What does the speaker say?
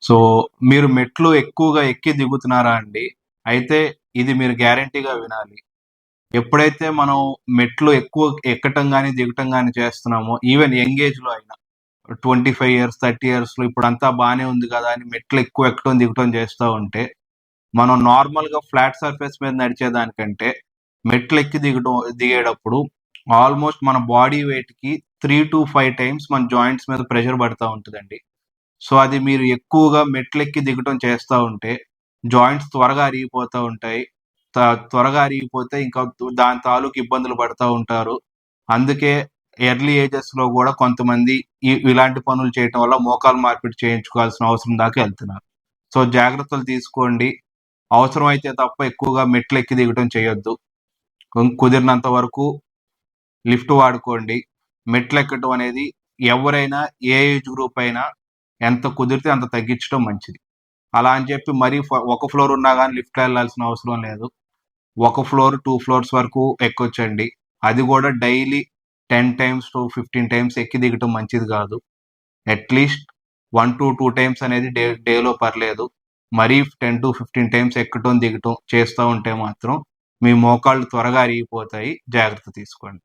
So మీరు మెట్లు ఎక్కువగా ఎక్కి దిగుతున్నారా అండి? అయితే ఇది మీరు గ్యారంటీగా వినాలి. ఎప్పుడైతే మనం మెట్లు ఎక్కువ ఎక్కటం గాని, దిగటం గాని చేస్తున్నామో ఈవెన్ యంగ్ ఏజ్‌లో అయినా 25 ఇయర్స్, 30 ఇయర్స్‌లో ఇప్పుడంతా బానే ఉంది గదా! అని మెట్లు ఎక్కువ ఎక్కటం, దిగటం చేస్తా ఉంటే, మనం నార్మల్‌గా ఫ్లాట్ సర్ఫేస్ మీద నడిచేదానికంటే మెట్లెక్కి దిగేటప్పుడు ఆల్మోస్ట్ మన బాడీ వెయిట్‌కి 3-5 టైమ్స్ మన జాయింట్స్ మీద ప్రెషర్ పడతా ఉంటదండి. సో, అది మీరు ఎక్కువగా మెట్లెక్కి దిగటం చేస్తా ఉంటే, జాయింట్స్ త్వరగా అరిగిపోతా ఉంటాయి. త త్వరగా అరిగిపోతే ఇంకా దాని తాలూకు ఇబ్బందులు పడతా ఉంటారు. అందుకే ఎర్లీ ఏజెస్‌లో గూడా కొంతమంది ఇలాంటి పనులు చేయటం వల్ల మోకాలు మార్పిడి చేయించుకోవాల్సిన అవసరం దాకా ఎళ్తున్నారు. సో, జాగ్రత్తలు తీసుకోండి. అవసరమైతే తప్ప ఎక్కువగా మెట్లెక్కి దిగటం చేయొద్దు. కుదిరినంత వరకు లిఫ్ట్ వాడుకోండి. మెట్లెక్కటం అనేది ఎవరైనా ఏ ఏజ్ గ్రూప్ అయినా ఎంత కుదిరితే అంత తగ్గించడం మంచిది. అలా అని చెప్పి మరీ ఒక ఫ్లోర్ ఉన్నా గాని లిఫ్ట్‌లో ఎళ్ళాల్సిన అవసరం లేదు. ఒక ఫ్లోర్, 2 ఫ్లోర్స్ వరకు ఎక్కొచ్చండి. అది గూడా డైలీ 10 టైమ్స్ టు 15 టైమ్స్ ఎక్కి దిగటం మంచిది గాదు. అట్‌లీస్ట్ 1-2 టైమ్స్ అనేది డేలో పర్లేదు. మరీ 10-15 టైమ్స్ ఎక్కటం, దిగటం చేస్తా ఉంటే మాత్రం మీ మోకాళ్ళు త్వరగా అరిగిపోతాయి. జాగ్రత్త తీసుకోండి.